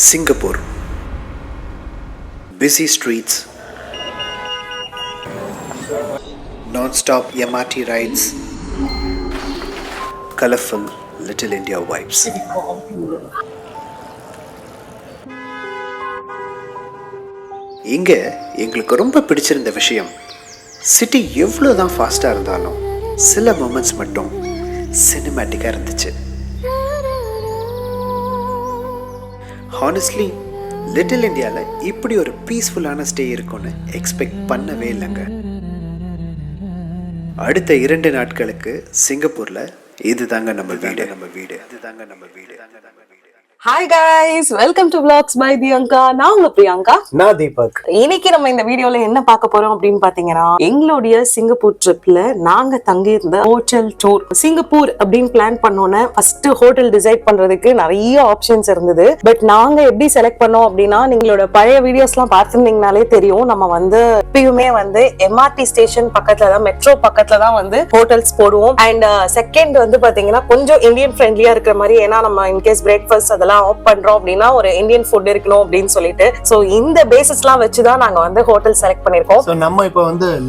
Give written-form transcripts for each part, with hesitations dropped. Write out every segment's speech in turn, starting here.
Singapore. Busy streets, non-stop MRT rides, colorful Little India vibes. இங்கே எங்களுக்கு ரொம்ப பிடிச்சிருந்த விஷயம், சிட்டி எவ்வளோ தான் ஃபாஸ்ட்டாக இருந்தாலும் சில மொமெண்ட்ஸ் மட்டும் சினிமேட்டிக்காக இருந்துச்சு. ஹானஸ்ட்லி லிட்டில் இந்தியாவில் இப்படி ஒரு பீஸ்ஃபுல்லான ஸ்டே இருக்கும்னு எக்ஸ்பெக்ட் பண்ணவே இல்லைங்க. அடுத்த 2 நாட்களுக்கு சிங்கப்பூரில் இதுதாங்க நம்ம வீடு. இதுதாங்க நம்ம வீடு. Hi guys, welcome to vlogs by Priyanka. நான் உங்க பிரியங்கா. நான் தீபக். இன்னைக்கு நம்ம இந்த வீடியோல என்ன பார்க்க போறோம் அப்படின்னு பாத்தீங்கன்னா, எங்களுடைய சிங்கப்பூர் ட்ரிப்ல நாங்க தங்கி இருந்த ஹோட்டல் டூர். சிங்கப்பூர் அப்படின்னு பிளான் பண்ணோன்னே ஃபர்ஸ்ட் ஹோட்டல் டிசைட் பண்றதுக்கு நிறைய ஆப்ஷன்ஸ் இருந்தது. பட் நாங்க எப்படி செலக்ட் பண்ணோம் அப்படின்னா, நீங்களோட பழைய வீடியோஸ் எல்லாம் பார்த்திருந்தீங்கனாலே தெரியும், நம்ம எப்பயுமே எம்ஆர்டி ஸ்டேஷன் பக்கத்துல தான், மெட்ரோ பக்கத்துல தான் ஹோட்டல்ஸ் போடுவோம். அண்ட் செகண்ட் பாத்தீங்கன்னா கொஞ்சம் இந்தியன் ஃப்ரெண்ட்லியா இருக்கிற மாதிரி, ஏன்னா நம்ம இன்கேஸ் பிரேக்ஃபாஸ்ட் அதெல்லாம் ஆப் பண்றோம் அப்படின்னா ஒரு இந்தியன் ஃபுட் இருக்கணும் அப்படின்னு சொல்லிட்டு, சோ இந்த பேசிஸ்லாம் வச்சுதான் நாங்க ஹோட்டல் செலக்ட் பண்ணிருக்கோம். சோ நம்ம இப்போ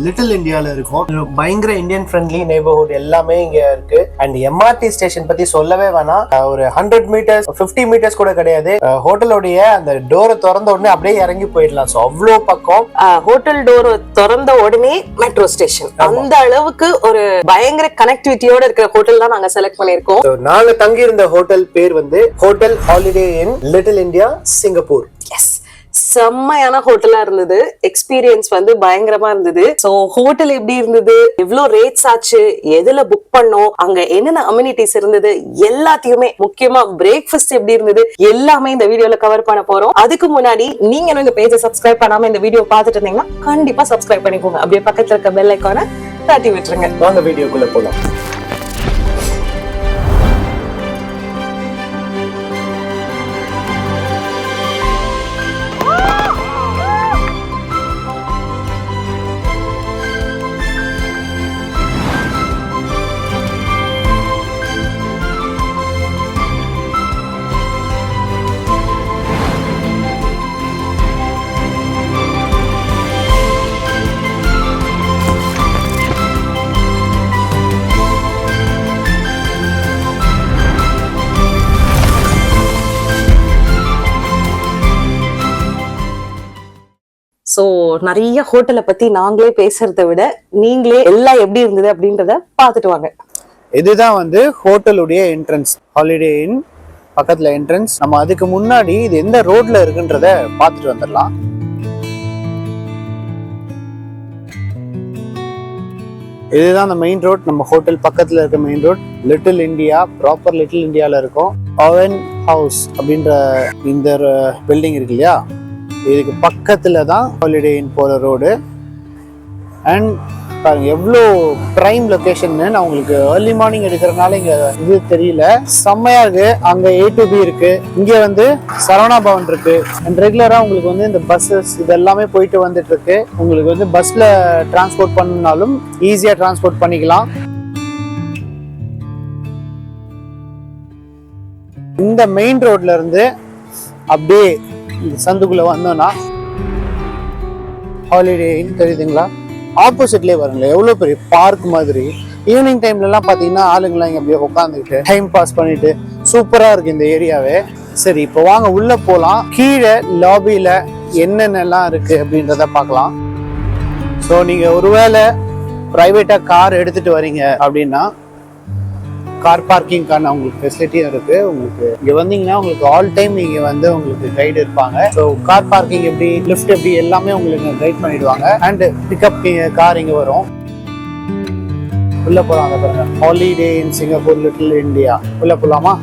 லிட்டில் இந்தியால இருக்கோம். பயங்கர இந்தியன் ஃப்ரெண்ட்லி நெய்பர்ஹுட் எல்லாமே இங்க இருக்கு. அண்ட் எம்ஆர்டி ஸ்டேஷன் பத்தி சொல்லவே வேணாம். ஒரு 100 மீட்டர்ஸ் 50 மீட்டர்ஸ் கூட கிடையாது. ஹோட்டலோடைய அந்த டோரை திறந்த உடனே அப்படியே இறங்கி போயிடலாம். சோ அவ்வளோ பக்கம். ஹோட்டல் டோர் திறந்த உடனே மெட்ரோ ஸ்டேஷன். அந்த அளவுக்கு ஒரு பயங்கர கனெக்டிவிட்டியோட இருக்கிற ஹோட்டல் தான் நாங்க செலக்ட் பண்ணிருக்கோம். நாங்க தங்கி இருந்த ஹோட்டல் பேர் hotel holiday inn little India Singapore. Yes, செம்மையான ஹோட்டலா இருந்தது. எக்ஸ்பீரியன்ஸ் பயங்கரமா இருந்தது. சோ ஹோட்டல் எப்படி இருந்தது, எவ்வளவு ரேட்ஸ் ஆச்சு, எதுல புக் பண்ணோம், அங்க என்னென்ன அம்யூனிட்டிஸ் இருந்தது, எல்லாத்தையுமே முக்கியமா பிரேக்ஃபாஸ்ட் எப்படி இருந்தது, எல்லாமே இந்த வீடியோல கவர் பண்ண போறோம். அதுக்கு முன்னாடி நீங்க எங்க பேஜை சப்ஸ்கிரைப் பண்ணாம இந்த வீடியோ பார்த்துட்டு இருந்தீங்கன்னா கண்டிப்பா சப்ஸ்கிரைப் பண்ணிக்கோங்க. அப்படியே பக்கத்துல இருக்க பெல் ஐகானை தட்டி விட்டுருங்க. வாங்க வீடியோக்குள்ள போலாம். சோ நிறைய ஹோட்டலை பத்தி நாங்களே பேசுறதை விட நீங்களே எல்லாம் எப்படி இருந்தது அப்படின்றத பாத்துட்டு வாங்க. இதுதான் ஹோட்டலுடைய என்ட்ரன்ஸ். ஹாலிடே இன் பக்கத்துல என்ட்ரன்ஸ். நம்ம அதுக்கு முன்னாடி இது எந்த ரோட்ல இருக்குன்றத பாத்துட்டு வந்துடலாம். இதுதான் அந்த மெயின் ரோட். நம்ம ஹோட்டல் பக்கத்துல இருக்க main road. Little India, proper little இந்தியால இருக்கும். ஓவன் ஹவுஸ் அப்படின்ற இந்த பில்டிங் இருக்கு இல்லையா, இதுக்கு பக்கத்துல தான் ஹாலிடே இன் போற ரோடு. அண்ட் பாருங்க எவ்வளோ பிரைம் லொகேஷன். நான் உங்களுக்கு ஏர்லி மார்னிங் எடுக்கிறதுனால இங்க இது தெரியல, செம்மையா இருக்கு. அங்க A to B இருக்கு, இங்க சரவணா பவன் இருக்கு. அண்ட் ரெகுலரா உங்களுக்கு இந்த பஸ்ஸஸ் இதெல்லாமே போயிட்டு வந்துட்டு இருக்கு. உங்களுக்கு பஸ்ல டிரான்ஸ்போர்ட் பண்ணாலும் ஈஸியா டிரான்ஸ்போர்ட் பண்ணிக்கலாம். இந்த மெயின் ரோட்ல இருந்து அப்படியே சந்துக்குள்ள வந்தோம்னா ஹாலிடே இன் தெரியுதுங்களா, ஆப்போசிட்லயே வருங்களேன். எவ்வளவு பெரிய பார்க் மாதிரி. ஈவினிங் டைம்ல எல்லாம் பாத்தீங்கன்னா ஆளுங்கெல்லாம் இங்க அப்படியே உட்காந்துக்கிட்டு டைம் பாஸ் பண்ணிட்டு சூப்பரா இருக்கு இந்த ஏரியாவே. சரி, இப்போ வாங்க உள்ள போலாம். கீழே லாபியில என்னென்னலாம் இருக்கு அப்படின்றத பார்க்கலாம். ஸோ நீங்க ஒருவேளை பிரைவேட்டா கார் எடுத்துட்டு வரீங்க அப்படின்னா கார் பார்க்கிங்கான உங்களுக்கு ஃபெசிலிட்டியும் இருக்கு. உங்களுக்கு இங்க வந்தீங்கன்னா உங்களுக்கு ஆல் டைம் நீங்க உங்களுக்கு கைடு இருப்பாங்க. ஸோ கார் பார்க்கிங் எப்படி, லிஃப்ட் எப்படி, எல்லாமே உங்களுக்கு கைட் பண்ணிடுவாங்க. அண்ட் பிக்கப் கார் இங்க வரும். உள்ள போறாங்க பாருங்க, holiday in Singapore little India. உள்ள போலாமா?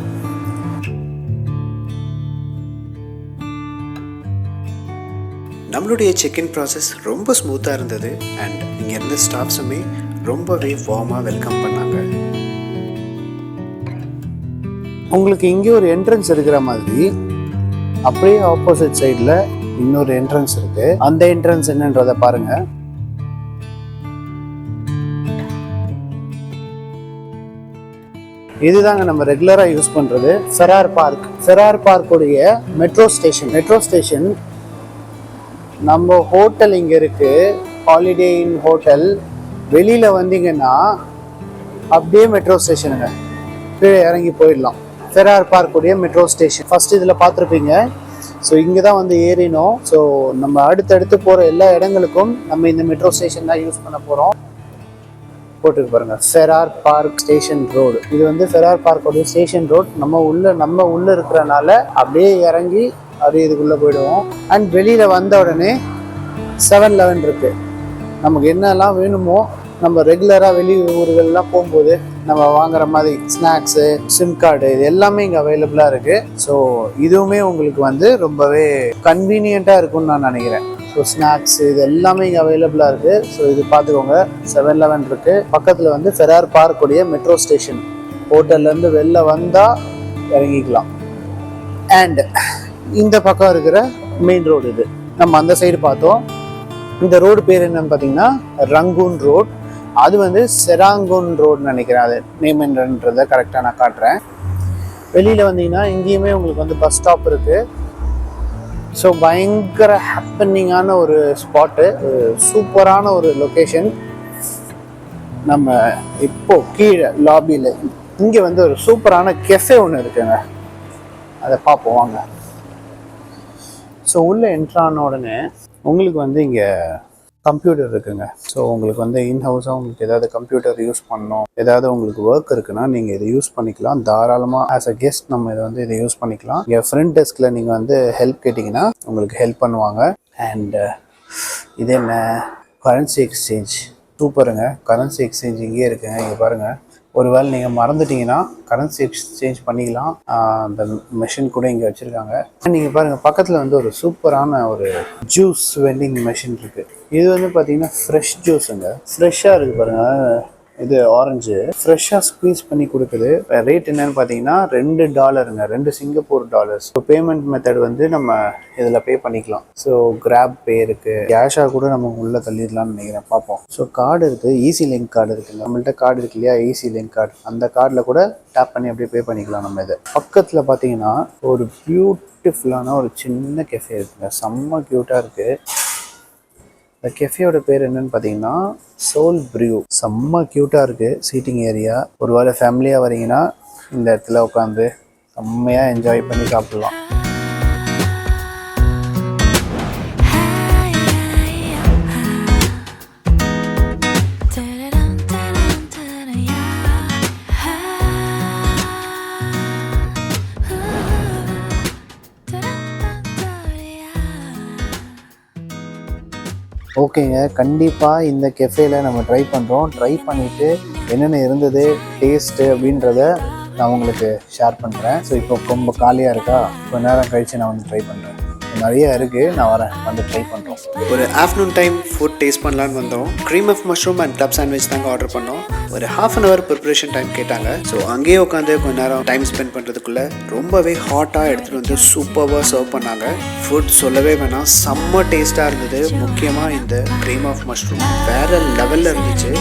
நம்மளுடைய செக்இன் ப்ராசஸ் ரொம்ப ஸ்மூத்தாக இருந்தது. அண்ட் இங்கே இருந்த ஸ்டாஃப்ஸுமே ரொம்பவே வார்மாக வெல்கம் பண்ணாங்க. உங்களுக்கு இங்கே ஒரு என்ட்ரன்ஸ் இருக்கிற மாதிரி அப்படியே ஆப்போசிட் சைடில் இன்னொரு என்ட்ரன்ஸ் இருக்கு. அந்த என்ட்ரன்ஸ் என்னன்றதை பாருங்க. இதுதாங்க நம்ம ரெகுலரா யூஸ் பண்றது. ஃபெரார் பார்க். ஃபெரார் பார்க்குடைய மெட்ரோ ஸ்டேஷன் நம்ம ஹோட்டல் இங்கே இருக்கு, ஹாலிடே இன் ஹோட்டல். வெளியில வந்தீங்கன்னா அப்படியே மெட்ரோ ஸ்டேஷனுங்க, கீழே இறங்கி போயிடலாம். ஃபெரார் பார்க்குடைய மெட்ரோ ஸ்டேஷன் ஃபர்ஸ்ட் இதில் பார்த்துருப்பீங்க. ஸோ இங்கே தான் வந்து ஏறினோம். ஸோ நம்ம அடுத்தடுத்து போகிற எல்லா இடங்களுக்கும் நம்ம இந்த மெட்ரோ ஸ்டேஷன் தான் யூஸ் பண்ண போகிறோம். போட்டுருக்கு பாருங்க, ஃபெரார் பார்க் ஸ்டேஷன் ரோடு. இது வந்து ஃபெரார் பார்க்கோடைய ஸ்டேஷன் ரோட். நம்ம உள்ள இருக்கிறனால அப்படியே இறங்கி அப்படியே இதுக்குள்ளே போயிடுவோம். அண்ட் வெளியில் வந்த உடனே 7-Eleven இருக்கு. நமக்கு என்னெல்லாம் வேணுமோ நம்ம ரெகுலராக வெளி ஊர்கள்லாம் போகும்போது நம்ம வாங்குற மாதிரி ஸ்நாக்ஸு, சிம் கார்டு, இது எல்லாமே இங்கே அவைலபிளாக இருக்குது. ஸோ இதுவுமே உங்களுக்கு வந்து ரொம்பவே கன்வீனியண்ட்டாக இருக்கும்னு நான் நினைக்கிறேன். ஸோ ஸ்நாக்ஸ் இது எல்லாமே இங்கே அவைலபிளாக இருக்குது. ஸோ இது பார்த்துக்கோங்க, 7-Eleven இருக்குது. பக்கத்தில் வந்து ஃபெரார் பார்க்குடைய மெட்ரோ ஸ்டேஷன். ஹோட்டல்லேருந்து வெளில வந்தால் இறங்கிக்கலாம். அண்ட் இந்த பக்கம் இருக்கிற மெயின் ரோடு இது. நம்ம அந்த சைடு பார்த்தோம். இந்த ரோடு பேர் என்னன்னு பார்த்தீங்கன்னா ரங்கூன் ரோட். அது வந்து செராங்கூன் ரோடுன்னு நினைக்கிறேன். அது நேம் என்னன்றதை கரெக்டாக நான் காட்டுறேன். வெளியில் வந்தீங்கன்னா இங்கேயுமே உங்களுக்கு வந்து பஸ் ஸ்டாப் இருக்குது. ஸோ பயங்கர ஹாப்பனிங்கான ஒரு ஸ்பாட்டு, சூப்பரான ஒரு லொக்கேஷன். நம்ம இப்போ கீழே லாபியில் இங்கே வந்து ஒரு சூப்பரான கெஃபே ஒன்று இருக்குங்க, அதை பார்ப்போம் வாங்க. ஸோ உள்ளே என்ட்ரான உடனே உங்களுக்கு வந்து இங்கே கம்ப்யூட்டர் இருக்குங்க. ஸோ உங்களுக்கு வந்து இன்ஹவுஸாக உங்களுக்கு ஏதாவது கம்ப்யூட்டர் யூஸ் பண்ணணும், ஏதாவது உங்களுக்கு ஒர்க் இருக்குன்னா நீங்கள் இதை யூஸ் பண்ணிக்கலாம் தாராளமாக. ஆஸ் அ கெஸ்ட் நம்ம இதை யூஸ் பண்ணிக்கலாம். இங்கே ஃப்ரண்ட் டெஸ்கில் நீங்கள் வந்து ஹெல்ப் கேட்டிங்கன்னா உங்களுக்கு ஹெல்ப் பண்ணுவாங்க. அண்ட் இது என்ன, கரன்சி எக்ஸ்சேஞ்ச். சூப்பருங்க, கரன்சி எக்ஸ்சேஞ்ச் இங்கே இருக்குங்க. இங்கே பாருங்கள், ஒருவேளை நீங்கள் மறந்துட்டீங்கன்னா கரன்சி எக்ஸ்சேஞ்ச் பண்ணிக்கலாம். அந்த மெஷின் கூட இங்கே வச்சுருக்காங்க. நீங்கள் பாருங்கள், பக்கத்தில் வந்து ஒரு சூப்பரான ஒரு ஜூஸ் வெண்டிங் மெஷின் இருக்குது. இது வந்து பார்த்தீங்கன்னா ஃப்ரெஷ் ஜூஸுங்க, ஃப்ரெஷ்ஷாக இருக்குது பாருங்கள். இது ஆரஞ்சு ஃப்ரெஷ்ஷாக ஸ்க்வீஸ் பண்ணி கொடுக்குது. ரேட் என்னன்னு பார்த்தீங்கன்னா $2, 2 Singapore dollars. So payment method வந்து நம்ம இதில் பே பண்ணிக்கலாம். ஸோ கிராப் பே இருக்குது, கேஷாக கூட நம்ம உள்ளே தள்ளிடலாம்னு நினைக்கிறேன், பார்ப்போம். ஸோ கார்டு இருக்குது, ஈஸி லிங்க் கார்டு இருக்குது. நம்மள்ட்ட கார்டு இருக்கு இல்லையா, ஈஸி லிங்க் கார்டு, அந்த கார்டில் கூட டேப் பண்ணி அப்படியே பே பண்ணிக்கலாம் நம்ம இதை. பக்கத்தில் பார்த்தீங்கன்னா ஒரு பியூட்டிஃபுல்லான ஒரு சின்ன கெஃபே இருக்குங்க, செம்ம க்யூட்டாக இருக்குது. இந்த கெஃபேயோட பேர் என்னன்னு பார்த்தீங்கன்னா சோல் ப்ரியூ. செம்ம க்யூட்டாக இருக்குது சீட்டிங் ஏரியா. ஒரு வேளை ஃபேமிலியாக வரீங்கன்னா இந்த இடத்துல உட்காந்து செம்மையாக என்ஜாய் பண்ணி சாப்பிட்லாம். ஓகேங்க, கண்டிப்பாக இந்த கெஃபேல நம்ம ட்ரை பண்ணுறோம். ட்ரை பண்ணிவிட்டு என்னென்ன இருந்தது, டேஸ்ட்டு அப்படின்றத நான் உங்களுக்கு ஷேர் பண்ணுறேன். ஸோ இப்போ ரொம்ப காலியாக இருக்கா, கொஞ்ச நேரம் கழித்து நான் வந்து ட்ரை பண்ணுறேன். நிறைய இருக்குது, நான் வரேன், வந்து ட்ரை பண்ணுறோம். ஒரு ஆஃப்டர்நூன் டைம் ஃபுட் டேஸ்ட் பண்ணலான்னு வந்தோம். Cream of mushroom and club sandwich தாங்க ஆர்டர் பண்ணோம். ஒரு ½ அன் ஹவர் ப்ரிப்பரேஷன் டைம் கேட்டாங்க. ஸோ அங்கேயே உட்காந்து கொஞ்ச நேரம் டைம் ஸ்பெண்ட் பண்ணுறதுக்குள்ளே ரொம்பவே ஹாட்டாக எடுத்துகிட்டு வந்து சூப்பராக சர்வ் பண்ணாங்க. ஃபுட் சொல்லவே வேணாம், செம்ம டேஸ்ட்டாக இருந்தது. முக்கியமாக இந்த க்ரீம் ஆஃப் மஷ்ரூம் வேறு லெவலில் இருந்துச்சு.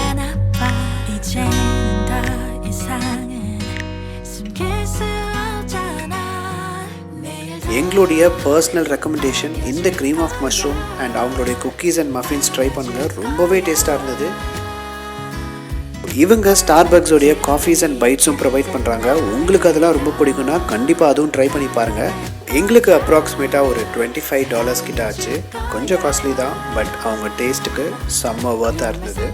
எங்களுடைய பர்சனல் ரெக்கமெண்டேஷன் இந்த க்ரீம் ஆஃப் மஷ்ரூம் அண்ட் அவங்களுடைய குக்கீஸ் அண்ட் மஃபின்ஸ் ட்ரை பண்ணுங்கள், ரொம்பவே டேஸ்ட்டாக இருந்தது. இவங்க ஸ்டார்பக்ஸோடைய காஃபீஸ் அண்ட் பைட்ஸும் ப்ரொவைட் பண்ணுறாங்க. உங்களுக்கு அதெல்லாம் ரொம்ப பிடிக்கும்னா கண்டிப்பாக அதுவும் ட்ரை பண்ணி பாருங்கள். எங்களுக்கு அப்ராக்சிமேட்டாக ஒரு $25 கிட்ட ஆச்சு. கொஞ்சம் காஸ்ட்லி தான், பட் அவங்க டேஸ்ட்டுக்கு செம்ம வர்த்தாக இருந்தது.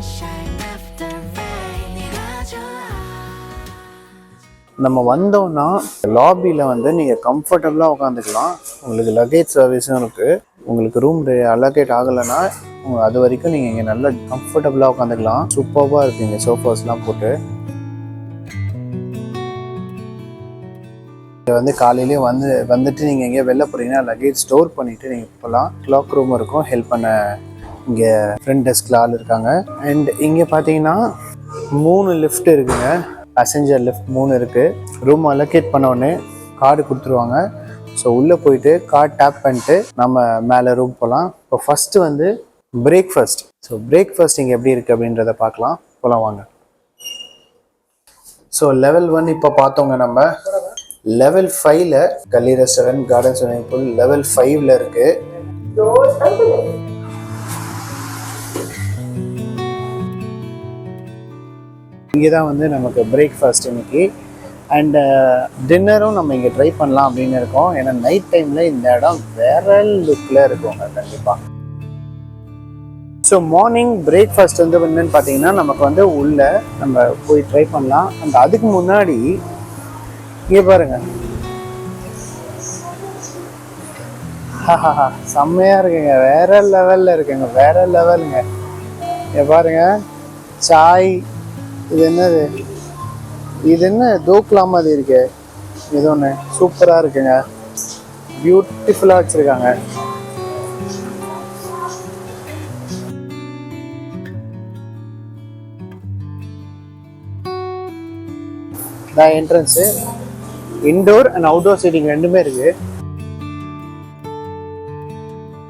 நம்ம வந்தோம்னா லாபியில் வந்து நீங்கள் கம்ஃபர்டபுளாக உட்காந்துக்கலாம். உங்களுக்கு லக்கேஜ் சர்வீஸும் இருக்குது. உங்களுக்கு ரூம் அலோகேட் ஆகலைன்னா அது வரைக்கும் நீங்கள் இங்கே நல்லா கம்ஃபர்டபுளாக உட்காந்துக்கலாம். சூப்பராக இருக்குங்க சோஃபாஸ்லாம் போட்டு. வந்து காலையிலேயே வந்துட்டு நீங்கள் எங்கேயா வெளில போகிறீங்கன்னா லக்கேஜ் ஸ்டோர் பண்ணிவிட்டு நீங்கள் போகலாம். கிளாக் ரூம் இருக்கும், ஹெல்ப் பண்ண இங்கே ஃப்ரண்ட் டெஸ்கில் ஆள் இருக்காங்க. அண்ட் இங்கே பார்த்தீங்கன்னா 3 லிஃப்ட் இருக்குங்க, பேசஞ்சர் லிஃப்ட் 3 இருக்குது. ரூம் அலோகேட் பண்ண உடனே கார்டு கொடுத்துருவாங்க. ஸோ உள்ளே போயிட்டு கார்டு டேப் பண்ணிட்டு நம்ம மேலே ரூம் போகலாம். இப்போ ஃபஸ்ட்டு வந்து பிரேக்ஃபாஸ்ட். ஸோ பிரேக்ஃபாஸ்ட் இங்கே எப்படி இருக்குது அப்படின்றத பார்க்கலாம், போகலாம் வாங்க. ஸோ லெவல் 1 இப்போ பார்த்தோங்க. நம்ம லெவல் 5ல கல்லி restaurant garden swimming pool level 5ல இருக்கு. இங்கே தான் வந்து நமக்கு பிரேக்ஃபாஸ்ட் இன்னைக்கு அண்ட் டின்னரும் நம்ம இங்கே ட்ரை பண்ணலாம் அப்படின்னு இருக்கோம். ஏன்னா நைட் டைமில் இந்த இடம் வேற லுக்கில் இருக்குங்க கண்டிப்பாக. ஸோ மார்னிங் பிரேக்ஃபாஸ்ட் வந்து என்னன்னு பார்த்தீங்கன்னா நமக்கு வந்து உள்ள நம்ம போய் ட்ரை பண்ணலாம். அண்ட் அதுக்கு முன்னாடி இங்கே பாருங்க, செம்மையாக இருக்குங்க, வேற லெவலில் இருக்குங்க, வேற லெவலுங்க. இங்கே பாருங்க, சாய், இது என்னது, இது என்ன தோக்லா மாதிரி இருக்கு, இது ஒன்று சூப்பராக இருக்குங்க, பியூட்டிஃபுல்லாக வச்சுருக்காங்க. தான் entrance, indoor and outdoor seating ரெண்டுமே இருக்கு.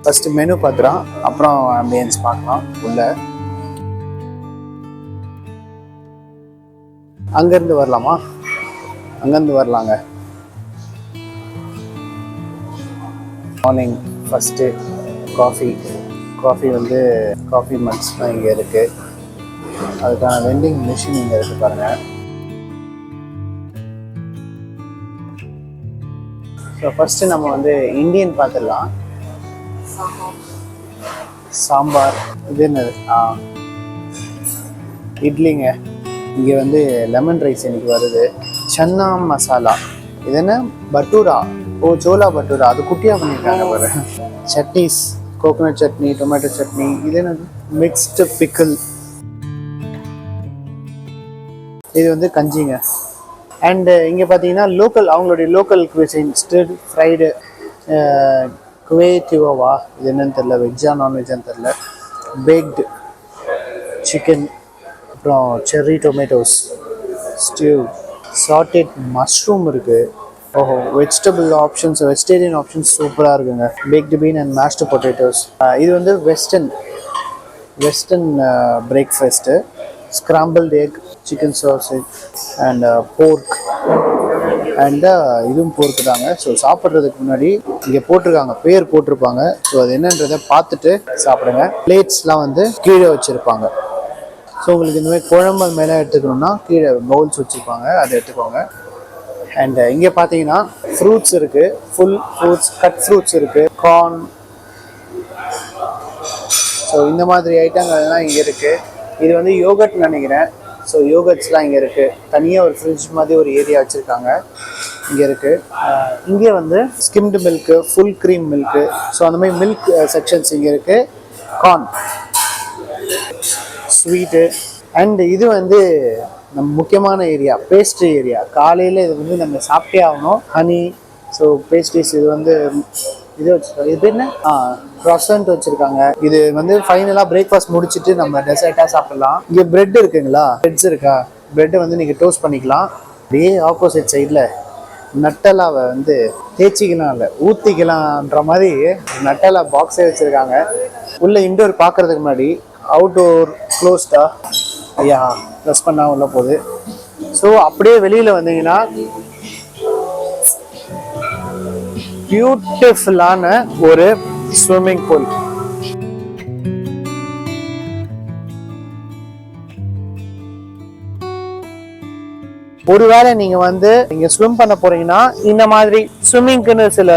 ஃபர்ஸ்ட் மெனு பார்க்குறோம், அப்புறம் ஆம்பியன்ஸ் பார்க்கலாம். உள்ள அங்கேருந்து வரலாமா? அங்கேருந்து வரலாங்க. மார்னிங் ஃபஸ்ட்டு காஃபி வந்து காஃபி மக்ஸ்லாம் இங்கே இருக்குது. அதுக்கான வெண்டிங் மிஷின் இங்கே இருக்குது பாருங்கள். ஸோ ஃபஸ்ட்டு நம்ம வந்து இந்தியன் பார்த்துடலாம். சாம்பார், இது என்னது, இட்லிங்க. இங்கே வந்து லெமன் ரைஸ் எனக்கு வருது. சன்னா மசாலா, இது என்ன, பட்டூரா, ஓ சோலா பட்டூரா, அது குட்டியாக பண்ணியிருக்காங்க பாரு. Chutneys, coconut chutney, tomato chutney, இது என்னது, மிக்ஸ்டு பிக்கிள். இது வந்து கஞ்சிங்க. அண்டு இங்கே பார்த்தீங்கன்னா லோக்கல், அவங்களுடைய லோக்கல் குவிசின், ஸ்டிர் ஃப்ரைடு குவேட்டிவோவா, இது என்னன்னு தெரில, வெஜ்ஜா நான்வெஜ்ஜான்னு தெரில, பேக்டு சிக்கன், அப்புறம் cherry tomatoes stew, sauteed mushroom இருக்குது. ஓஹோ, வெஜிடபிள் ஆப்ஷன்ஸ், வெஜிடேரியன் ஆப்ஷன்ஸ் சூப்பராக இருக்குங்க. Baked bean and mashed potatoes. இது வந்து western breakfast. Scrambled egg, chicken sausage and pork. And இதுவும் போர்க்கு தாங்க. ஸோ சாப்பிட்றதுக்கு முன்னாடி இங்கே போட்டிருக்காங்க, பேர் போட்டிருப்பாங்க. ஸோ அது என்னன்றதை பார்த்துட்டு சாப்பிடுங்க. பிளேட்ஸ்லாம் வந்து கீழே வச்சுருப்பாங்க. ஸோ உங்களுக்கு இந்த மாதிரி குழம்பு மேலே எடுத்துக்கணும்னா கீழே பவுல்ஸ் வச்சுருப்பாங்க, அதை எடுத்துக்கோங்க. அண்ட் இங்கே பார்த்தீங்கன்னா ஃப்ரூட்ஸ் இருக்குது, ஃபுல் ஃப்ரூட்ஸ், கட் ஃப்ரூட்ஸ் இருக்குது, கார்ன். ஸோ இந்த மாதிரி ஐட்டங்கள்லாம் இங்கே இருக்குது. இது வந்து யோகர்ட்னு நினைக்கிறேன். ஸோ யோகர்ட்ஸ்லாம் இங்கே இருக்குது. தனியாக ஒரு ஃப்ரிட்ஜ் மாதிரி ஒரு ஏரியா வச்சுருக்காங்க, இங்கே இருக்குது. இங்கே வந்து skimmed milk, full cream milk, so அந்த மாதிரி மில்க் செக்ஷன்ஸ் இங்கே இருக்குது. Corn, sweet. அண்ட் இது வந்து நம்ம முக்கியமான ஏரியா, பேஸ்ட்ரி ஏரியா. காலையில் இது வந்து நம்ம சாப்பிட்டே ஆகணும், ஹனி. ஸோ பேஸ்ட்ரிஸ், இது வந்து இது வச்சுருக்காங்க, இது என்ன, க்ராசன்ட் வச்சுருக்காங்க. இது வந்து ஃபைனலாக பிரேக்ஃபாஸ்ட் முடிச்சுட்டு நம்ம டெசர்ட்டாக சாப்பிட்லாம். இங்கே பிரெட் இருக்குங்களா, பிரெட்ஸ் இருக்கா, பிரெட்டை வந்து நீங்கள் டோஸ்ட் பண்ணிக்கலாம். அப்படியே ஆப்போசிட் சைடில் நட்டலாவை வந்து தேய்ச்சிக்கலாம், இல்லை ஊற்றிக்கலான்ற மாதிரி நட்டலா பாக்ஸே வச்சுருக்காங்க. உள்ள இன்டோர் பார்க்குறதுக்கு முன்னாடி அவுட்டோர் க்ளோஸ்டா, ஐயா ப்ரெஸ் பண்ணால் உள்ள போகுது. ஸோ அப்படியே வெளியில் வந்தீங்கன்னா பியூட்டிஃபுல்லான ஒரு ஸ்விம்மிங் பூல். ஒருவேளை நீங்க வந்து இங்க ஸ்விம் பண்ண போறீங்கன்னா இந்த மாதிரி ஸ்விம்மிங்க்குன்னு சில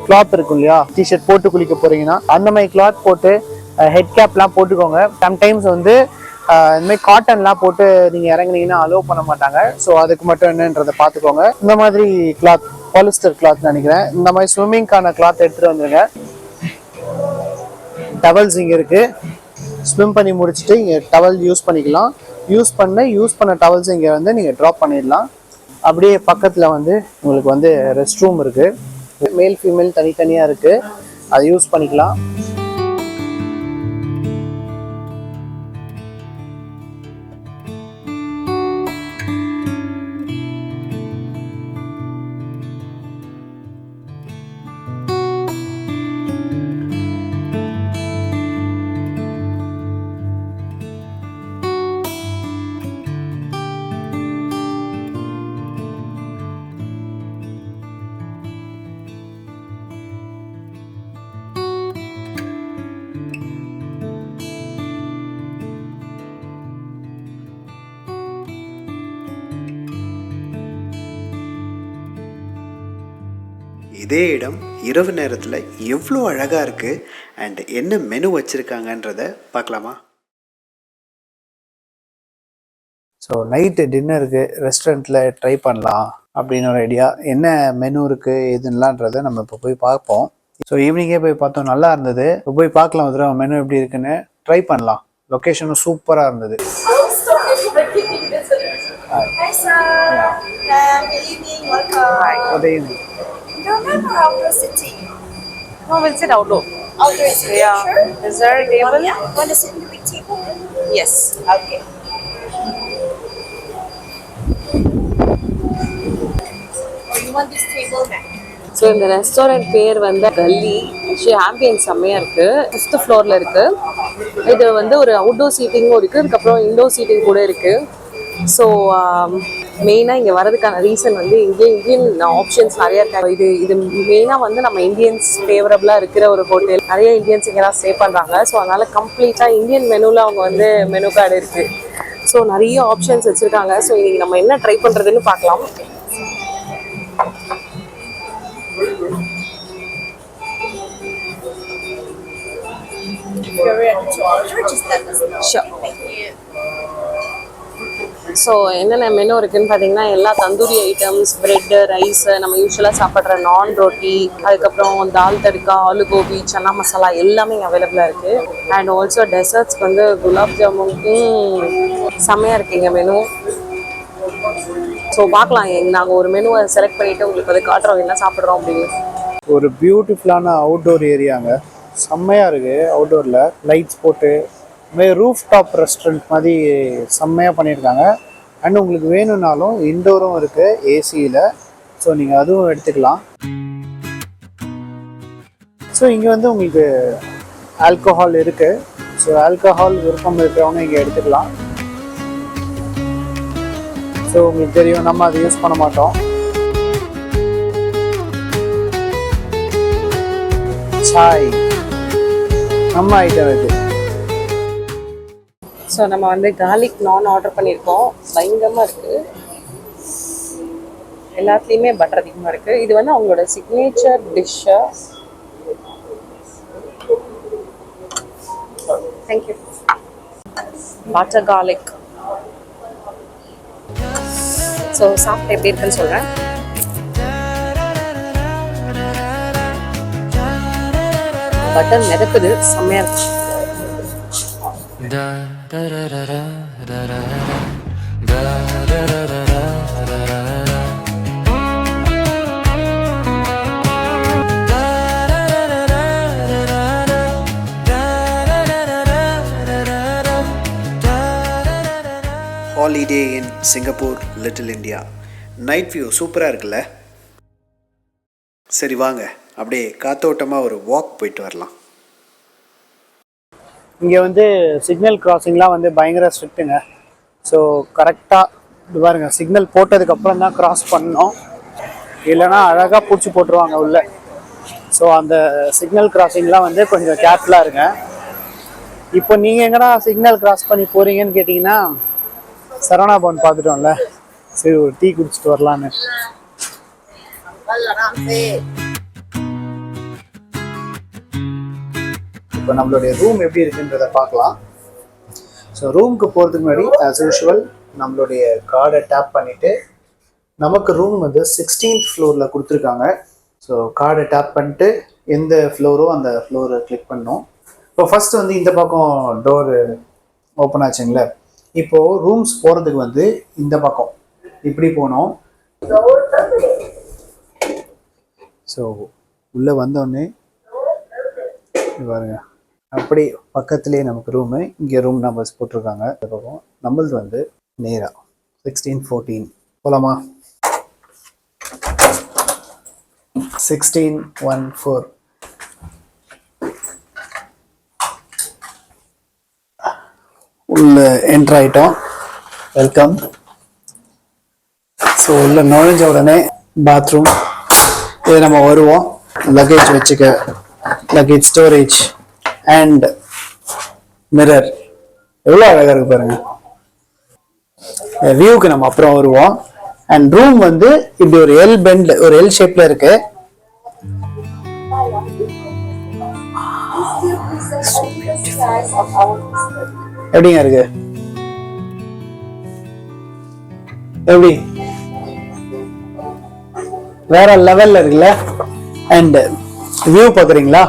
கிளாத் இருக்கும் இல்லையா, டிஷர்ட் போட்டு குளிக்க போறீங்கன்னா அந்த மாதிரி கிளாத் போட்டு ஹெட் கேப்லாம் போட்டுக்கோங்க. சம்டைம்ஸ் வந்து இந்த மாதிரி காட்டன்லாம் போட்டு நீங்க இறங்குனீங்கன்னா அலோவ் பண்ண மாட்டாங்க. ஸோ அதுக்கு மட்டும் என்னன்றதை பார்த்துக்கோங்க. இந்த மாதிரி கிளாத், பாலிஸ்டர் கிளாத் நினைக்கிறேன், இந்த மாதிரி ஸ்விம்மிங்கான கிளாத் எடுத்துட்டு வந்துருங்க. டவல்ஸ் இங்கே இருக்கு. ஸ்விம் பண்ணி முடிச்சுட்டு இங்கே டவல் யூஸ் பண்ணிக்கலாம். யூஸ் பண்ண டவல்ஸ் இங்கே வந்து நீங்கள் ட்ராப் பண்ணிடலாம். அப்படியே பக்கத்தில் வந்து உங்களுக்கு வந்து ரெஸ்ட் ரூம் இருக்குது. மேல் ஃபீமேல் தனித்தனியாக இருக்குது, அதை யூஸ் பண்ணிக்கலாம். இதே இடம் இரவு நேரத்தில் எவ்வளோ அழகாக இருக்குது அண்ட் என்ன மெனு வச்சுருக்காங்கன்றத பார்க்கலாமா? ஸோ நைட்டு டின்னருக்கு ரெஸ்டாரண்ட்டில் ட்ரை பண்ணலாம் அப்படின்னு ஒரு ஐடியா. என்ன மெனு இருக்குது எதுலான்றதை நம்ம இப்போ போய் பார்ப்போம். ஸோ ஈவினிங்கே போய் பார்த்தோம், நல்லா இருந்தது. இப்போ போய் பார்க்கலாம் ஒரு தடவை மெனு எப்படி இருக்குன்னு, ட்ரை பண்ணலாம். லொக்கேஷனும் சூப்பராக இருந்தது. Hi sir. Good evening. Welcome. Hi. Good evening. Indoor or outdoor sitting? No, we'll sit outdoor. Outdoor sitting. Yeah. Sure. Is there a table? Yeah. Want to sit in the big table? Yes. Okay. Or you want this table now? So இந்த restaurant பேர் வந்து கல்லி. Actually ambience செம்மையாக இருக்குது. 5th ஃப்ளோரில் இருக்குது. இது வந்து ஒரு அவுட்டோர் சீட்டிங்கும் இருக்குது, அதுக்கப்புறம் இன்டோர் சீட்டிங் கூட இருக்குது. ஸோ மெயினாக இங்கே வரதுக்கான ரீசன் வந்து இந்தியன் ஆப்ஷன்ஸ் நிறையா இருக்காங்க. இது மெயினாக வந்து நம்ம இந்தியன்ஸ் ஃபேவரபுளாக இருக்கிற ஒரு ஹோட்டல். நிறைய இந்தியன்ஸ் இங்கே தான் ஸ்டே பண்ணுறாங்க. ஸோ அதனால் கம்ப்ளீட்டாக இந்தியன் மெனுவில் அவங்க வந்து மெனு கார்டு இருக்குது. ஸோ நிறைய ஆப்ஷன்ஸ் வச்சுருக்காங்க. ஸோ இன்றைக்கி நம்ம என்ன ட்ரை பண்ணுறதுன்னு பார்க்கலாம். If you're ready to order, just let us know. Sure. Thank you. So என்னென்ன மெனு இருக்குதுன்னு பார்த்தீங்கன்னா எல்லா தந்தூரி ஐட்டம்ஸ், ப்ரெட்டு, ரைஸு, நம்ம யூஸ்வலாக சாப்பிட்ற நான் ரொட்டி, அதுக்கப்புறம் தால் தடுக்கா, ஆலு கோபி, சன்னா மசாலா எல்லாமே இங்கே அவைலபிளாக இருக்குது. அண்ட் ஆல்சோ டெசர்ட்ஸ்க்கு வந்து குலாப் ஜாமுன் செம்மையாக இருக்குங்க மெனு. ஸோ பார்க்கலாம், நாங்கள் ஒரு மெனுவை செலக்ட் பண்ணிவிட்டு உங்களுக்கு வந்து காட்டுறோம் என்ன சாப்பிட்றோம் அப்படின்னு. ஒரு பியூட்டிஃபுல்லான அவுட்டோர் ஏரியாங்க, செம்மையாக இருக்குது. அவுட்டோரில் லைட்ஸ் போட்டு ரூஃப் டாப் ரெஸ்டாரண்ட் மாதிரி செம்மையாக பண்ணியிருக்காங்க. அண்ட் உங்களுக்கு வேணும்னாலும் இன்டோரும் இருக்குது ஏசியில். ஸோ நீங்கள் அதுவும் எடுத்துக்கலாம். ஸோ இங்கே வந்து உங்களுக்கு ஆல்கஹால் இருக்குது. ஸோ ஆல்கஹால் விருப்பம் இருக்கிறவங்க இங்கே எடுத்துக்கலாம். ஸோ உங்களுக்கு தெரியும், நம்ம அதை யூஸ் பண்ண மாட்டோம். சாய் நம்ம ஐட்டம் இது. ஸோ நம்ம வந்து கார்லிக் நான் ஆர்டர் பண்ணியிருக்கோம். பயங்கரமாக இருக்குது. எல்லாத்துலேயுமே பட்டர் அதிகமாக இருக்குது. இது வந்து அவங்களோட signature dish. Thank you. Butter garlic. So சாப்பிட்டு எப்படி இருக்குன்னு சொல்கிறேன். பட்டர் மிதக்குது, செம்மையாக இருக்கு. Holiday in Singapore little India. Night view சூப்பராக இருக்குல்ல? சரி வாங்க அப்படியே காத்தோட்டமாக ஒரு வாக் போயிட்டு வரலாம். இங்கே வந்து சிக்னல் கிராசிங்லாம் வந்து பயங்கர ஸ்ட்ரிக்ட்டுங்க. ஸோ கரெக்டாக இது பாருங்க, சிக்னல் போட்டதுக்கப்புறம் தான் கிராஸ் பண்ணணும், இல்லைன்னா அழகாக பிடிச்சி போட்டுருவாங்க உள்ள. ஸோ அந்த சிக்னல் கிராசிங்லாம் வந்து கொஞ்சம் கேர்ஃபுல்லாக இருங்க. இப்போ நீங்கள் எங்கன்னா சிக்னல் கிராஸ் பண்ணி போகிறீங்கன்னு கேட்டிங்கன்னா, சரவணா பவன் பார்த்துட்டோம்ல, சரி ஒரு டீ குடிச்சிட்டு வரலான்னு. இப்போ நம்மளுடைய ரூம் எப்படி இருக்குன்றதை பார்க்கலாம். ஸோ ரூமுக்கு போகிறதுக்கு முன்னாடி ஆஸ் யூஷுவல் நம்மளுடைய கார்டை டேப் பண்ணிவிட்டு, நமக்கு ரூம் வந்து 16th ஃப்ளோரில் கொடுத்துருக்காங்க. ஸோ கார்டை டேப் பண்ணிட்டு எந்த ஃப்ளோரோ அந்த ஃப்ளோரை கிளிக் பண்ணோம். இப்போ ஃபஸ்ட்டு வந்து இந்த பக்கம் டோரு ஓப்பன் ஆச்சுங்களே. இப்போது ரூம்ஸ் போகிறதுக்கு வந்து இந்த பக்கம் இப்படி போனோம். ஸோ உள்ளே வந்தோடனே பாருங்க, அப்படி பக்கத்துலேயே நமக்கு ரூமு. இங்கே ரூம் நம்பர்ஸ் போட்டிருக்காங்க. இந்த பக்கம் நம்மளது வந்து நேராக 1614 போகலாமா? 1614 உள்ள என்ட்ரு ஆகிட்டோம். வெல்கம். ஸோ உள்ள நுழைஞ்ச உடனே பாத்ரூம். இது நம்ம வருவோம், லக்கேஜ் வச்சுக்க, லக்கேஜ் ஸ்டோரேஜ் அண்ட் மிரர். எவ்வளோ அழகாக இருக்கு பாருங்க. வியூக்கு நம்ம அப்புறம் வருவோம். அண்ட் ரூம் வந்து இப்படி ஒரு எல் பெண்ட், ஒரு எல் ஷேப்ல இருக்கு. எப்படிங்க இருக்கு? எப்படி வேற லெவல்ல இருக்குல்ல? அண்ட் வியூ பாக்குறீங்களா?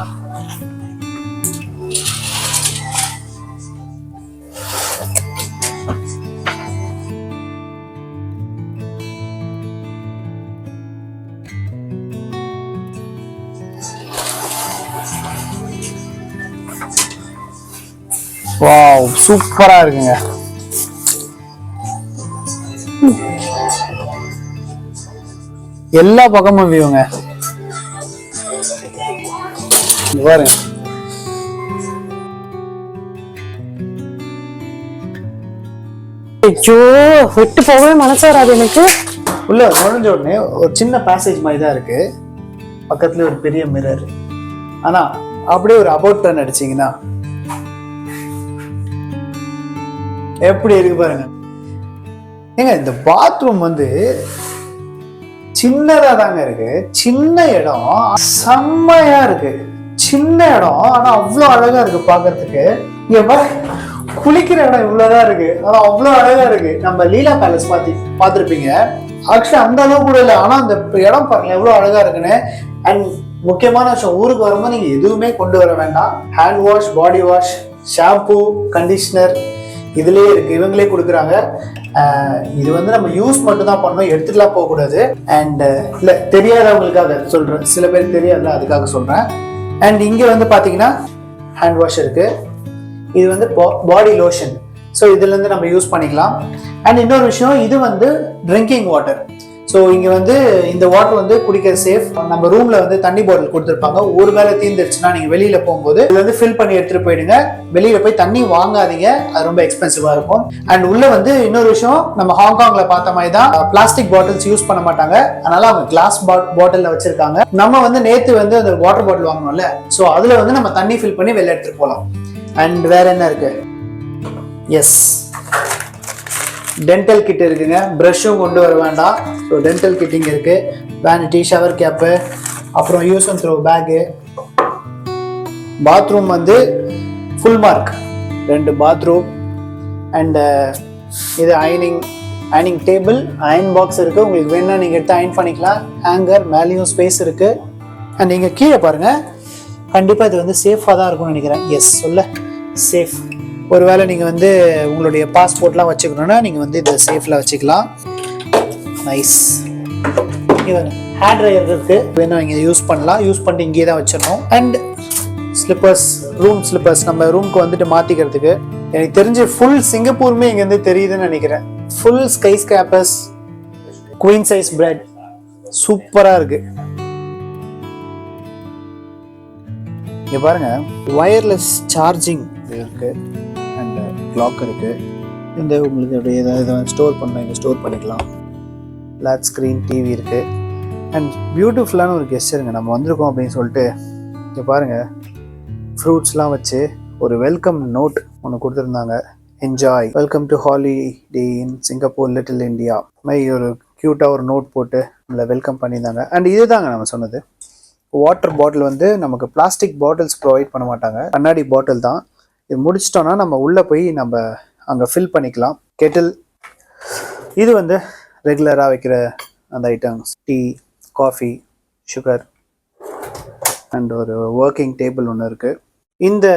வாவ், சூப்பரா இருக்குங்க. எல்லா பக்கமும் வியூங்க. பாருங்க, ஐயோ விட்டு போகவே மனசு வராது எனக்கு. உள்ள நுழைஞ்ச உடனே ஒரு சின்ன பேசேஜ் மாதிரி தான் இருக்கு. பக்கத்துல ஒரு பெரிய மிரர். ஆனா அப்படியே ஒரு அபவுட் டர்ன் அடிச்சீங்கன்னா எப்படி இருக்கு பாருங்க. ஏங்க இந்த பாத்ரூம் வந்து சின்னதா தாங்க இருக்கு. சின்ன இடம், செம்மையா இருக்கு. சின்ன இடம் ஆனா அவ்வளவு அழகா இருக்கு பாக்குறதுக்கு. இங்க குளிக்கிற இடம் இவ்வளவுதான் இருக்கு, ஆனா அவ்வளவு அழகா இருக்கு. நம்ம லீலா பேலஸ் பாத்திருப்பீங்க. ஆக்சுவலி அந்த அளவு கூட இல்லை, ஆனா அந்த இடம் பாருங்க எவ்வளவு அழகா இருக்குன்னு. அண்ட் முக்கியமான விஷயம், ஊருக்கு வரும்போது நீங்க எதுவுமே கொண்டு வர வேண்டாம். Hand wash, body wash, shampoo, conditioner இதுலயே இருக்கு, இவங்களே கொடுக்குறாங்க. இது வந்து நம்ம யூஸ் மட்டும் தான் பண்ணணும், எடுத்துட்டுலாம் போகக்கூடாது. அண்ட் இல்லை தெரியாதவங்களுக்காக சொல்றேன், சில பேர் தெரியாதுல அதுக்காக சொல்றேன். அண்ட் இங்க வந்து பாத்தீங்கன்னா ஹேண்ட் வாஷ் இருக்கு. இது வந்து பாடி லோஷன். ஸோ இதுல இருந்து நம்ம யூஸ் பண்ணிக்கலாம். அண்ட் இன்னொரு விஷயம், இது வந்து ட்ரிங்கிங் வாட்டர். ஸோ இங்க வந்து இந்த வாட்டர் வந்து குடிக்க சேஃப். நம்ம ரூம்ல வந்து தண்ணி பாட்டில் கொடுத்துருப்பாங்க. ஒரு வேளை தீர்ந்துருச்சுன்னா நீங்க வெளியில போகும்போது இதுல வந்து ஃபில் பண்ணி எடுத்துட்டு போயிடுங்க. வெளியில போய் தண்ணி வாங்காதீங்க, அது ரொம்ப எக்ஸ்பென்சிவா இருக்கும். அண்ட் உள்ள வந்து இன்னொரு விஷயம், நம்ம ஹாங்காங்ல பார்த்த மாதிரி தான் பிளாஸ்டிக் பாட்டில்ஸ் யூஸ் பண்ண மாட்டாங்க. அதனால அவங்க கிளாஸ் பாட்டில்ல வச்சிருக்காங்க. நம்ம வந்து நேத்து வந்து அந்த வாட்டர் பாட்டில் வாங்கணும்ல, ஸோ அதுல வந்து நம்ம தண்ணி ஃபில் பண்ணி வெளில எடுத்துட்டு போகலாம். அண்ட் வேற என்ன இருக்கு? எஸ், டென்டல் கிட் இருக்குங்க. ப்ரஷ்ஷும் கொண்டு வர வேண்டாம். ஸோ டென்டல் கிட் இங்கே இருக்கு. வேனிட்டி, ஷவர் கேப்பு, அப்புறம் use and throw bag. Bathroom வந்து ஃபுல் மார்க், 2 பாத்ரூம். அண்ட் இது அயனிங் டேபிள், அயன் பாக்ஸ் இருக்கு. உங்களுக்கு வேணா நீங்க எடுத்து அயன் பண்ணிக்கலாம். ஹேங்கர், மேலேயும் ஸ்பேஸ் இருக்கு. அண்ட் இங்க கீழே பாருங்க, கண்டிப்பா இது வந்து சேஃபா தான் இருக்கும்னு நினைக்கிறேன். எஸ், சொல்ல சேஃப். ஒருவேளை நீங்கள் வந்து உங்களுடைய பாஸ்போர்ட்லாம் வச்சுக்கணுன்னா நீங்கள் வந்து இதை சேஃபில் வச்சுக்கலாம். நைஸ். ஹேர் ட்ரையர் இருக்கு, வேணும் இங்கே யூஸ் பண்ணலாம். யூஸ் பண்ணிட்டு இங்கே தான் வச்சிடணும். அண்ட் ஸ்லிப்பர்ஸ், ரூம் ஸ்லிப்பர்ஸ் நம்ம ரூம்க்கு வந்துட்டு மாற்றிக்கிறதுக்கு. எனக்கு தெரிஞ்சு ஃபுல் சிங்கப்பூருமே இங்கேருந்து தெரியுதுன்னு நினைக்கிறேன். Full skyscrapers, queen size bed, சூப்பராக இருக்கு. இங்கே பாருங்க, வயர்லெஸ் சார்ஜிங் இருக்கு. அண்ட் கிளாக் இருக்கு. இந்த உங்களுக்கு ஏதாவது ஸ்டோர் பண்ண இங்கே ஸ்டோர் பண்ணிக்கலாம். ஃப்ளாட் ஸ்க்ரீன் டிவி இருக்கு. அண்ட் பியூட்டிஃபுல்லான ஒரு கெஸ்டருங்க, நம்ம வந்திருக்கோம் அப்படின்னு சொல்லிட்டு. இங்கே பாருங்க, ஃப்ரூட்ஸ்லாம் வச்சு ஒரு வெல்கம் நோட் ஒன்று கொடுத்துருந்தாங்க. Enjoy, welcome to holiday in Singapore, little India. மாதிரி ஒரு க்யூட்டாக ஒரு நோட் போட்டு நம்மளை வெல்கம் பண்ணியிருந்தாங்க. அண்ட் இதுதாங்க நம்ம சொன்னது, வாட்டர் பாட்டில் வந்து நமக்கு பிளாஸ்டிக் பாட்டில்ஸ் ப்ரொவைட் பண்ண மாட்டாங்க, கண்ணாடி பாட்டில் தான். இது முடிச்சிட்டோன்னா நம்ம உள்ளே போய் நம்ம அங்கே ஃபில் பண்ணிக்கலாம். கெட்டில், இது வந்து ரெகுலராக வைக்கிற அந்த items, tea, coffee, sugar. And ஒரு ஒர்க்கிங் டேபிள் ஒன்று இருக்குது. இந்த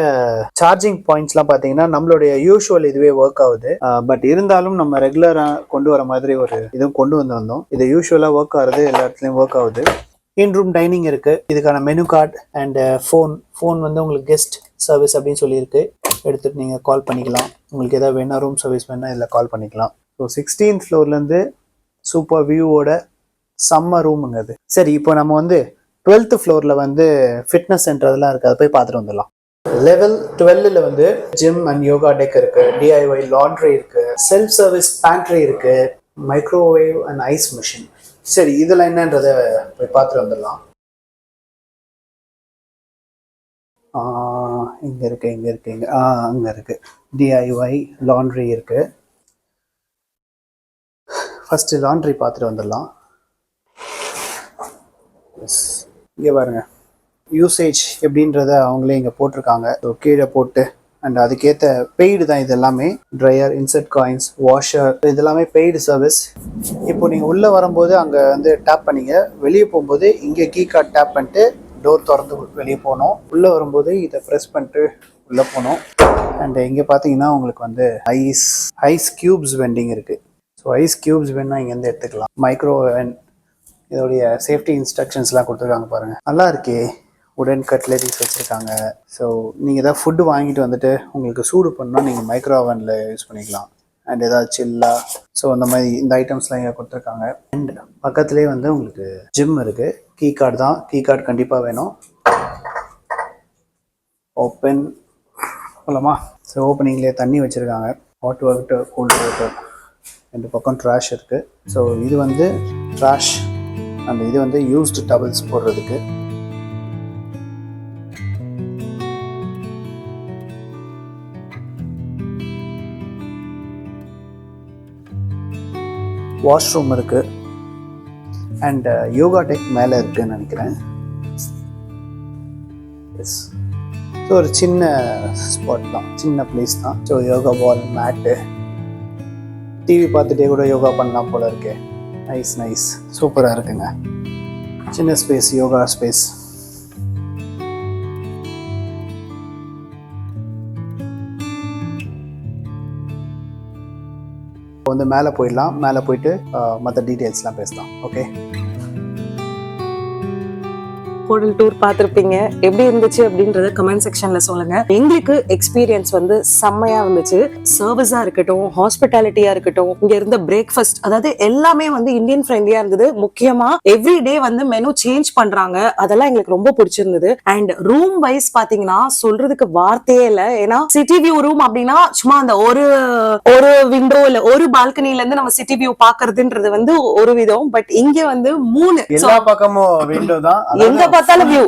சார்ஜிங் பாயிண்ட்ஸ்லாம் பார்த்தீங்கன்னா நம்மளுடைய யூஷுவல் இதுவே ஒர்க் ஆகுது. பட் இருந்தாலும் நம்ம ரெகுலராக கொண்டு வர மாதிரி ஒரு இதுவும் கொண்டு வந்தோம். இது யூஷுவலாக ஒர்க் ஆகுது, எல்லா இடத்துலையும் ஒர்க் ஆகுது. இன் ரூம் டைனிங் இருக்குது. இதுக்கான மெனு கார்டு அண்ட் ஃபோன் வந்து உங்களுக்கு கெஸ்ட் சர்வீஸ் அப்படின்னு சொல்லியிருக்கு. எடுத்துகிட்டு நீங்கள் கால் பண்ணிக்கலாம். உங்களுக்கு எதாவது வேணா, ரூம் சர்வீஸ் வேணால் இதில் கால் பண்ணிக்கலாம். ஸோ 16th ஃப்ளோர்லேருந்து சூப்பர் வியூவோட செம்ம ரூமுங்க அது. சரி, இப்போ நம்ம வந்து 12th ஃப்ளோரில் வந்து ஃபிட்னஸ் சென்டர் அதெல்லாம் இருக்குது, அதை போய் பார்த்துட்டு வந்துடலாம். லெவல் 12ல் வந்து ஜிம் அண்ட் யோகா டெக் இருக்குது, DIY லாண்ட்ரி இருக்குது, செல்ஃப் சர்வீஸ் பேண்ட்ரி இருக்குது, மைக்ரோவேவ் அண்ட் ஐஸ் மிஷின். சரி, இதெல்லாம் என்னன்றதை போய் பார்த்துட்டு வந்துடலாம். இங்கே இருக்கு அங்கே இருக்குது. DIY லாண்ட்ரி இருக்குது. ஃபஸ்ட்டு லாண்ட்ரி பார்த்துட்டு வந்துடலாம். இங்கே பாருங்க, யூசேஜ் எப்படின்றத அவங்களே இங்கே போட்டிருக்காங்க. ஸோ கீழே போட்டு அண்ட் அதுக்கேற்ற பெய்டு தான் இது எல்லாமே. ட்ரையர், இன்செர்ட் காயின்ஸ், வாஷர், இது எல்லாமே பெய்டு சர்வீஸ். இப்போ நீங்கள் உள்ளே வரும்போது அங்கே வந்து டேப் பண்ணிங்க, வெளியே போகும்போது இங்கே கீ கார்டு டேப் பண்ணிட்டு டோர் திறந்து வெளியே போகணும். உள்ளே வரும்போது இதை ப்ரெஸ் பண்ணிட்டு உள்ளே போகணும். அண்ட் இங்கே பார்த்தீங்கன்னா உங்களுக்கு வந்து ஐஸ் க்யூப்ஸ் வெண்டிங் இருக்குது. ஸோ ஐஸ் க்யூப்ஸ் வேணால் இங்கேருந்து எடுத்துக்கலாம். மைக்ரோ ஓவன், இதோடைய சேஃப்டி இன்ஸ்ட்ரக்ஷன்ஸ்லாம் கொடுத்துருக்காங்க பாருங்கள், நல்லா இருக்கே. உடன் கட்லரிஸ் வச்சுருக்காங்க. ஸோ நீங்கள் எதாவது ஃபுட்டு வாங்கிட்டு வந்துட்டு உங்களுக்கு சூடு பண்ணால் நீங்கள் மைக்ரோ ஓவனில் யூஸ் பண்ணிக்கலாம். அண்ட் ஏதாவது சில்லா, ஸோ அந்த மாதிரி இந்த ஐட்டம்ஸ்லாம் இங்கே கொடுத்துருக்காங்க. அண்ட் பக்கத்துலேயே வந்து உங்களுக்கு ஜிம் இருக்குது. கீ கார்டு தான், கீ கார்டு கண்டிப்பாக வேணும். ஓப்பன் போலாமா? ஸோ ஓப்பனிங்லேயே தண்ணி வச்சுருக்காங்க, ஹாட் வாட்டர், கோல்டு வாட்டர். 2 பக்கம் ட்ராஷ் இருக்குது. ஸோ இது வந்து ட்ராஷ் அண்ட் இது வந்து யூஸ்டு டவல்ஸ் போடுறதுக்கு. வாஷ்ரூம் இருக்குது அண்ட் யோகா டெக் மேலே இருக்குதுன்னு நினைக்கிறேன். எஸ், ஸோ ஒரு சின்ன ஸ்பாட் தான், சின்ன பிளேஸ் தான். ஸோ யோகா பால், மேட்டு, டிவி பார்த்துட்டே கூட யோகா பண்ணலாம் போல இருக்கு. நைஸ், சூப்பராக இருக்குங்க. சின்ன ஸ்பேஸ், யோகா ஸ்பேஸ். வந்து மேலே போயிடலாம். மேலே போயிட்டு மற்ற டீட்டெயில்ஸ்லாம் பேசலாம். ஓகே, ஹோட்டல் டூர் பார்த்துருப்பீங்க. எப்படி இருந்துச்சு அப்படின்றத கமெண்ட் செக்ஷன்ல சொல்லுங்க. எங்களுக்கு எக்ஸ்பீரியன்ஸ் வந்து செம்மையா இருந்துச்சு. சர்வீஸா இருக்கட்டும், ஹாஸ்பிட்டாலிட்டியா இருக்கட்டும், இங்க இருந்த பிரேக்ஃபாஸ்ட், அதாவது எல்லாமே வந்து இந்தியன் ஃப்ரெண்ட்லியா இருந்தது. முக்கியமா எவ்ரிடே வந்து மெனு சேஞ்ச் பண்றாங்க, அதெல்லாம் எங்களுக்கு ரொம்ப பிடிச்சிருந்தது. அண்ட் ரூம் வைஸ் பாத்தீங்கன்னா சொல்றதுக்கு வார்த்தையே இல்லை. ஏன்னா சிட்டி வியூ ரூம் அப்படின்னா சும்மா அந்த ஒரு விண்டோ இல்ல ஒரு பால்கனில இருந்து நம்ம சிட்டி வியூ பாக்குறதுன்றது வந்து ஒரு விதம். பட் இங்க வந்து 3 எல்லா பக்கமும் விண்டோ தான், எங்க பார்த்தாலும் வியூ.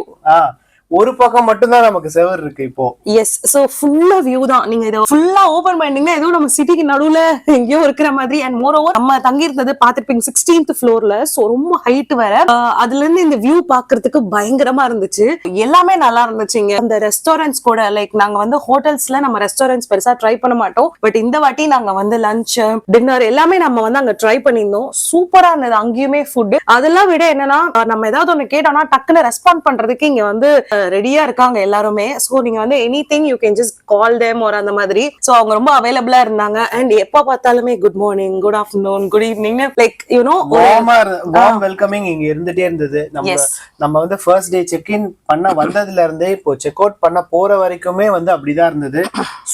ஒரு பக்கம் மட்டும் தான் நமக்கு செவர் இருக்கு இப்போ. எஸ், சோ ஃபுல்லா வியூ தான். நீங்க இத ஃபுல்லா ஓபன் பண்ணீங்கன்னா ஏதோ நம்ம சிட்டிக்கு நடுவுல எங்கேயோ இருக்கிற மாதிரி. அண்ட் மோர் ஓவர் நம்ம தங்கி இருந்தது பாத்துருப்பீங்க 16th ஃப்ளோர்ல. சோ ரொம்ப ஹைட் வேற. அதுல இருந்து இந்த வியூ பாக்குறதுக்கு பயங்கரமா இருந்துச்சு. எல்லாமே நல்லா இருந்துச்சுங்க. அந்த ரெஸ்டாரண்ட்ஸ் கூட லைக் நாங்க வந்து ஹோட்டல்ஸ்ல நம்ம ரெஸ்டாரண்ட்ஸ் பெருசா ட்ரை பண்ண மாட்டோம். பட் இந்த வாட்டி நாங்க வந்து லஞ்ச், டின்னர் எல்லாமே நம்ம வந்து அங்க ட்ரை பண்ணியிருந்தோம். சூப்பரா இருந்தது அங்கேயுமே ஃபுட். அதெல்லாம் விட என்னன்னா நம்ம ஏதாவது ஒண்ணு கேட்டோம்னா டக்குன்னு ரெஸ்பாண்ட் பண்றதுக்கு இங்க வந்து ரெடியா இருக்காங்க எல்லாருமே. சோ நீங்க வந்து anything you can just call them are அந்த மாதிரி. சோ அவங்க ரொம்ப அவைலபிளா இருந்தாங்க. அண்ட் எப்ப பார்த்தாலுமே good morning, good afternoon, good evening, like you know warm welcoming இங்க இருந்துட்டே இருந்தது. நம்ம வந்து ஃபர்ஸ்ட் டே செக் இன் பண்ண வந்ததுல இருந்தே இப்போ செக் அவுட் பண்ண போற வரைக்குமே வந்து அப்படிதான் இருந்தது.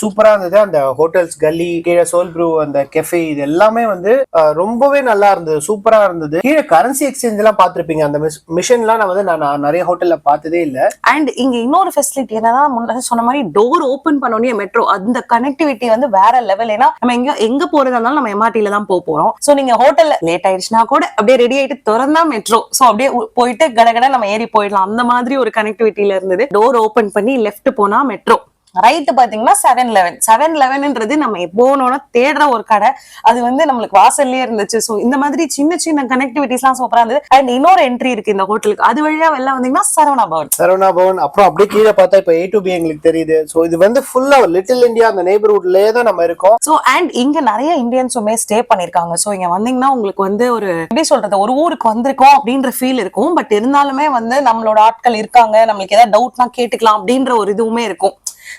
சூப்பரா இருந்தது. அந்த ஹோட்டல்ஸ், கல்லி, கீழே சோல் ப்ரூ, அந்த கெஃபே, இது எல்லாமே வந்து ரொம்பவே நல்லா இருந்தது, சூப்பரா இருந்தது. கீழே கரன்சி எக்ஸ்சேஞ்ச் எல்லாம் பாத்திருப்பீங்க. அந்த மிஷன்லாம் நான் நிறைய ஹோட்டல்ல பார்த்ததே இல்ல. அண்ட் இங்க இன்னொரு ஃபெசிலிட்டி என்னன்னா, முன்னாடி சொன்ன மாதிரி டோர் ஓபன் பண்ணோனே மெட்ரோ, அந்த கனெக்டிவிட்டி வந்து வேற லெவல். ஏன்னா நம்ம எங்க போறதா இருந்தாலும் நம்ம எம்ஆர்டில தான் போறோம். சோ நீங்க ஹோட்டல்ல லேட் ஆயிடுச்சுன்னா கூட அப்படியே ரெடி ஆயிட்டு திறந்தா மெட்ரோ, சோ அப்படியே போயிட்டு கடகட நம்ம ஏறி போயிடலாம். அந்த மாதிரி ஒரு கனெக்டிவிட்டில இருந்தது. டோர் ஓபன் பண்ணி லெஃப்ட் போனா மெட்ரோ, ரைட் பாத்தீங்கன்னா 7-Eleven நம்ம போனோம்னா தேடுற ஒரு கடை, அது வந்து நம்மளுக்கு வாசல்லயே இருந்துச்சு. சோ இந்த மாதிரி சின்ன சின்ன கனெக்டிவிட்டிஸ் எல்லாம் சூப்பரா இருந்தது. அண்ட் இன்னொரு என்ட்ரி இருக்கு இந்த ஹோட்டலுக்கு, அது வழியா வெளில வந்தீங்கன்னா சரவணா பவன். அப்புறம் அப்படியே கீழே பார்த்தா இப்ப A to B எங்களுக்கு தெரியுது. சோ இது வந்து ஃபுல்லா லிட்டில் இந்தியா அந்த நெய்பர்ஹுட்லயே தான் நம்ம இருக்கோம். சோ அண்ட் இங்க நிறைய இந்தியன்ஸுமே ஸ்டே பண்ணிருக்காங்க. சோ இங்க வந்தீங்கன்னா உங்களுக்கு வந்து ஒரு எப்படி சொல்றது, ஒரு ஊருக்கு வந்திருக்கோம் அப்படின்ற ஃபீல் இருக்கும். பட் இருந்தாலுமே வந்து நம்மளோட ஆட்கள் இருக்காங்க, நம்மளுக்கு ஏதாவது டவுட்னா கேட்டுக்கலாம் அப்படின்ற ஒரு இதுவுமே இருக்கும்.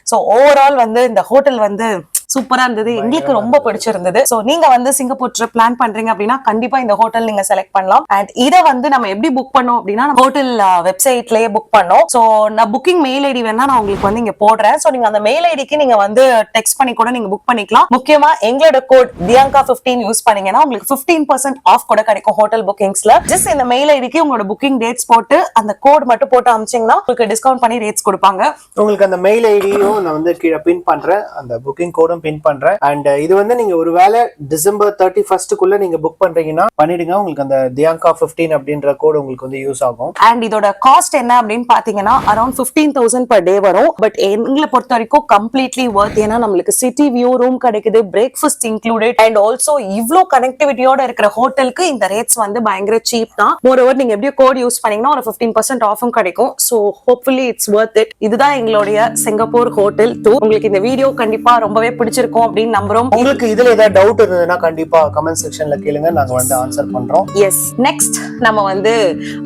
சோ ஓவரால் வந்து இந்த ஹோட்டல் வந்து சூப்பரா இருந்தது, எங்களுக்கு ரொம்ப பிடிச்சிருந்தது. சோ நீங்க வந்து சிங்கப்பூர் ட்ரிப் பிளான் பண்றீங்க அப்படின்னா கண்டிப்பா இந்த ஹோட்டல் நீங்க செலக்ட் பண்ணலாம். அண்ட் இதை வந்து நம்ம எப்படி புக் பண்ணோம் அப்படின்னா ஹோட்டல் வெப்சைட்லயே புக் பண்ணோம். சோ நான் புக்கிங் மெயில் ஐடி வேணா நான் உங்களுக்கு வந்து இங்க போடுறேன். சோ நீங்க அந்த மெயில் ஐடிக்கு நீங்க வந்து டெக்ஸ்ட் பண்ணி கூட நீங்க புக் பண்ணிக்கலாம். முக்கியமா எங்களோட கோட் Dianka15 யூஸ் பண்ணீங்கன்னா உங்களுக்கு 15% ஆஃப் கூட கிடைக்கும் ஹோட்டல் புக்கிங்ஸ்ல. ஜஸ்ட் இந்த மெயில் ஐடிக்கு உங்களோட புக்கிங் டேட்ஸ் போட்டு அந்த கோட் மட்டும் போட்டு அனுப்பிச்சீங்கன்னா உங்களுக்கு டிஸ்கவுண்ட் பண்ணி ரேட்ஸ் கொடுப்பாங்க. உங்களுக்கு அந்த மெயில் ஐடியும் நான் வந்து கீழே பின் பண்றேன். அந்த புக்கிங் கோடும் பின் பண்றேன். அண்ட் இது வந்து நீங்க ஒருவேளை December 31st நீங்க புக் பண்றீங்கன்னா பண்ணிடுங்க. உங்களுக்கு அந்த தியாங்கா 15 அப்படின்ற கோட் உங்களுக்கு வந்து யூஸ் ஆகும். அண்ட் இதோட காஸ்ட் என்ன அப்படின்னு பாத்தீங்கன்னா அரௌண்ட் 15,000 per day வரும். பட் எங்களை பொறுத்த வரைக்கும் கம்ப்ளீட்லி வர்த். ஏன்னா நம்மளுக்கு சிட்டி வியூ ரூம் கிடைக்குது, பிரேக்ஃபாஸ்ட் இன்க்ளூடட், அண்ட் ஆல்சோ இவ்ளோ கனெக்டிவிட்டியோட இருக்கிற ஹோட்டலுக்கு இந்த ரேட்ஸ் வந்து பயங்கர சீப் தான். மோரோவர் நீங்க எப்படியோ கோட் யூஸ் பண்ணீங்கன்னா ஒரு 15% ஆஃபும் கிடைக்கும். So hopefully it's worth it. இதுதான் எங்களுடைய சிங்கப்பூர் ஹோட்டல் டூர். உங்களுக்கு இந்த வீடியோ கண்டிப்பா ரொம்பவே பிடிச்சிருக்கும் அப்படின்னு நம்புறோம். உங்களுக்கு இதுல ஏதாவது டவுட் இருந்ததுன்னா கண்டிப்பா கமெண்ட் செக்ஷன்ல கேளுங்க, நாங்க வந்து ஆன்சர் பண்றோம். எஸ், நெக்ஸ்ட் நம்ம வந்து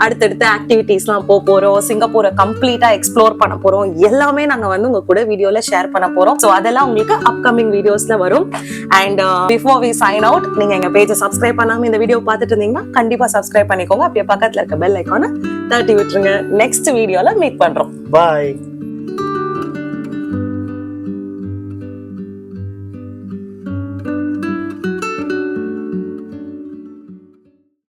அடுத்தடுத்த ஆக்டிவிட்டீஸ்லாம் போறோம். சிங்கப்பூரை கம்ப்ளீட்டா எக்ஸ்ப்ளோர் பண்ண போறோம். எல்லாமே நாங்க வந்து உங்க கூட வீடியோல ஷேர் பண்ண போறோம். ஸோ அதெல்லாம் உங்களுக்கு அப்கமிங் வீடியோஸ்ல வரும். And before we sign out, நீங்க எங்க பேஜை சப்ஸ்கிரைப் பண்ணாம இந்த வீடியோ பார்த்துட்டு இருந்தீங்கன்னா கண்டிப்பா சப்ஸ்கிரைப் பண்ணிக்கோங்க. அப்படியே பக்கத்துல இருக்க பெல் ஐக்கானை தட்டி விட்டுருங்க. நெக்ஸ்ட் வீடியோல மீட் பண்றோம். பாய்.